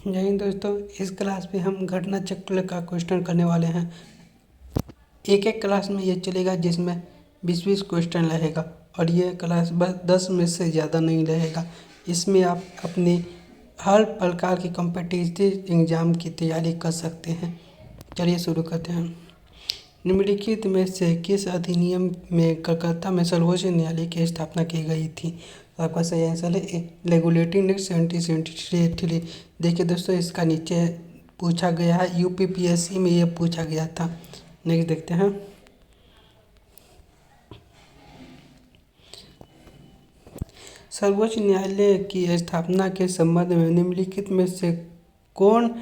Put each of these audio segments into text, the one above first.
जय हिंद दोस्तों। इस क्लास में हम घटना चक्र का क्वेश्चन करने वाले हैं। एक एक क्लास में ये चलेगा जिसमें 20-20 क्वेश्चन रहेगा और ये क्लास बस 10 में से ज़्यादा नहीं रहेगा। इसमें आप अपने हर प्रकार की कॉम्पिटिटिव एग्ज़ाम की तैयारी कर सकते हैं। चलिए शुरू करते हैं। निम्नलिखित में से किस अधिनियम में कलकत्ता में सर्वोच्च न्यायालय की स्थापना की गई थी? तो आपका सही आंसर है रेगुलेटिंग एक्ट 1773। देखिए दोस्तों, इसका नीचे पूछा गया है, यूपीपीएससी में ये पूछा गया था। नेक्स्ट देखते हैं। सर्वोच्च न्यायालय की स्थापना के संबंध में निम्नलिखित में से कौन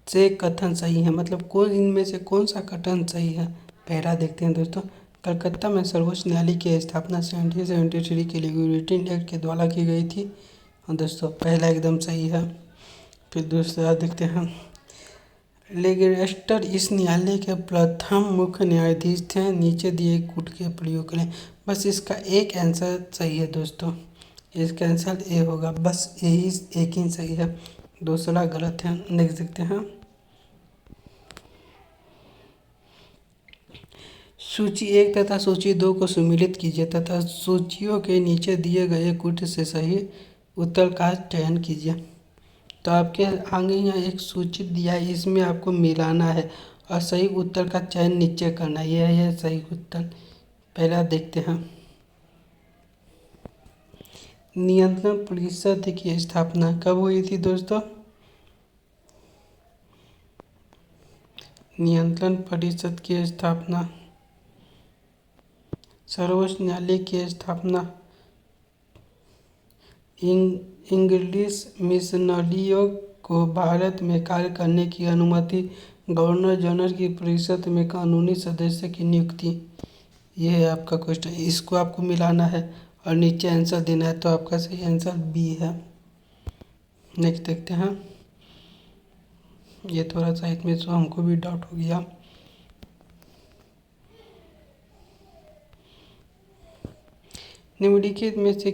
से कथन सही है, मतलब कौन इनमें से कौन सा कथन सही है? पहला देखते हैं दोस्तों। कलकत्ता में सर्वोच्च न्यायालय की स्थापना 1773 के रेगुलेटिंग एक्ट के द्वारा की गई थी। और दोस्तों पहला एकदम सही है। फिर दूसरा देखते हैं। लेगिस्लेटर इस न्यायालय के प्रथम मुख्य न्यायाधीश थे। नीचे दिए कूट के प्रयोग करें। बस इसका एक आंसर सही है दोस्तों, इसका आंसर ए होगा। बस यही एक ही सही है, दूसरा गलत है। नेक्स्ट देखते हैं। सूची 1 तथा सूची 2 को सम्मिलित कीजिए तथा सूचियों के नीचे दिए गए कूट से सही उत्तर का चयन कीजिए। तो आपके आगे यहाँ एक सूची दिया है, इसमें आपको मिलाना है और सही उत्तर का चयन नीचे करना है। यह है सही उत्तर। पहला देखते हैं। नियंत्रण परिषद की स्थापना कब हुई थी दोस्तों? नियंत्रण परिषद की स्थापना, सर्वोच्च न्यायालय की स्थापना इंग्लिश मिशनरियों को भारत में कार्य करने की अनुमति, गवर्नर जनरल की परिषद में कानूनी सदस्य की नियुक्ति। ये है आपका क्वेश्चन, इसको आपको मिलाना है और नीचे आंसर देना है। तो आपका सही आंसर बी है। नेक्स्ट देखते हैं। ये थोड़ा सा इसमें तो हमको भी डाउट हो गया। निम्नलिखित में से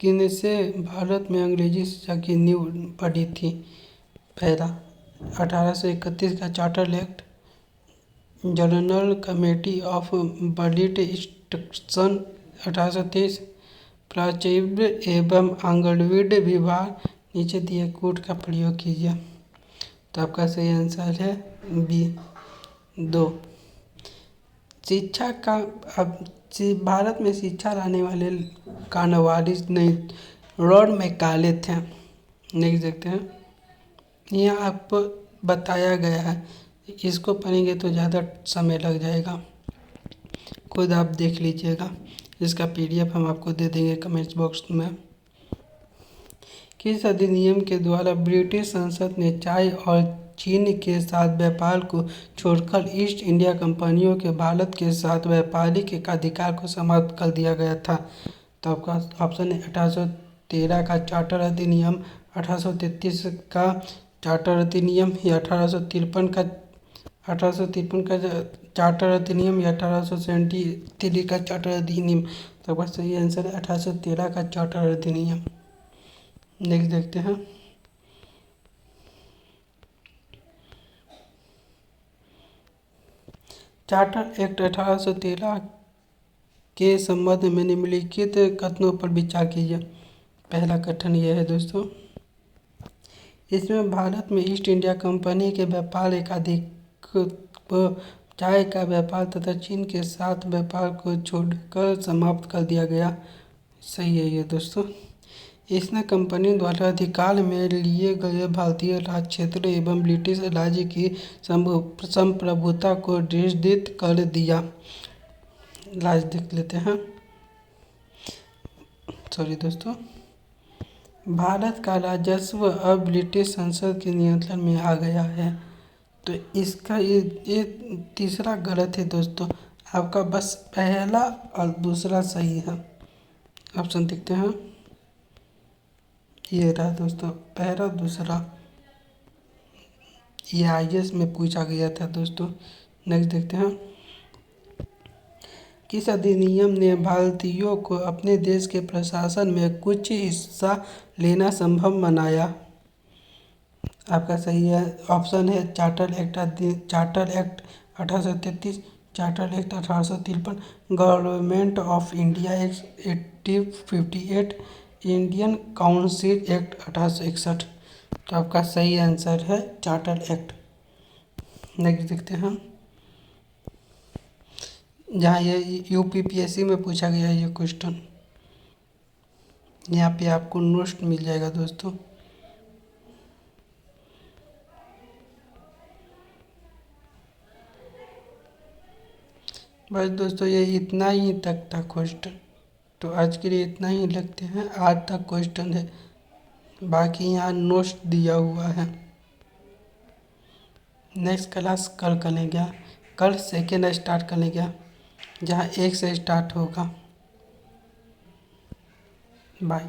किनसे भारत में अंग्रेजी शिक्षा की नींव पड़ी थी? पहला 1831 का charter act, general committee of public instruction 1823, प्राचार्य एवं आंगनवाड़ी विभाग। नीचे दिए कूट का प्रयोग कीजिए। तो आपका सही आंसर है बी 2। शिक्षा का अब भारत में शिक्षा लाने वाले कानवारिस नहीं, लॉर्ड मैकाले थे। नेक्स्ट देखते हैं। यहाँ आपको बताया गया है, इसको पढ़ेंगे तो ज़्यादा समय लग जाएगा, खुद आप देख लीजिएगा। इसका पीडीएफ हम आपको दे देंगे कमेंट्स बॉक्स में। किस अधिनियम के द्वारा ब्रिटिश संसद ने चाय और चीन के साथ व्यापार को छोड़कर ईस्ट इंडिया कंपनियों के भारत के साथ व्यापारिक अधिकार को समाप्त कर दिया गया था? तो आपका ऑप्शन है 1813 का चार्टर अधिनियम, 1833 का चार्टर अधिनियम या 1853 का चार्टर अधिनियम या 1873 का चार्टर अधिनियम। तो आपका सही आंसर है 1813 का चार्टर अधिनियम। नेक्स्ट देखते हैं। चार्टर एक्ट 1813 के संबंध में निम्नलिखित कथनों पर विचार कीजिए। पहला कथन यह है दोस्तों, इसमें भारत में ईस्ट इंडिया कंपनी के व्यापार एकाधिक चाय का व्यापार तथा चीन के साथ व्यापार को छोड़कर समाप्त कर दिया गया। सही है ये दोस्तों। इसने कंपनी द्वारा अधिकार में लिए गए भारतीय राज क्षेत्र एवं ब्रिटिश राज्य की संप्रभुता को निषिद्ध कर दिया। राज देख लेते हैं। सॉरी दोस्तों, भारत का राजस्व अब ब्रिटिश संसद के नियंत्रण में आ गया है। तो इसका ये तीसरा गलत है दोस्तों। आपका बस पहला और दूसरा सही है। ऑप्शन देखते हैं। ये रहा दोस्तों, पहला दूसरा, ये आईएएस में पूछा गया था दोस्तों। नेक्स्ट देखते हैं। किस अधिनियम ने भारतीयों को अपने देश के प्रशासन में कुछ हिस्सा लेना संभव बनाया? आपका सही है ऑप्शन है charter act 1833, charter act 1853, government of India act 1858, Indian council act 1861। तो आपका सही आंसर है चार्टर एक्ट। नेक्स्ट देखते हैं हम, जहाँ ये यूपीपीएससी में पूछा गया है ये क्वेश्चन। यहाँ पे आपको नोट्स मिल जाएगा दोस्तों। बस दोस्तों ये इतना ही तक था क्वेश्चन, तो आज के लिए इतना ही लगते हैं। आज तक क्वेश्चन है, बाकी यहाँ नोट्स दिया हुआ है। नेक्स्ट क्लास कल करेंगे, कल सेकेंड स्टार्ट करेंगे, जहाँ 1 से स्टार्ट होगा। बाय।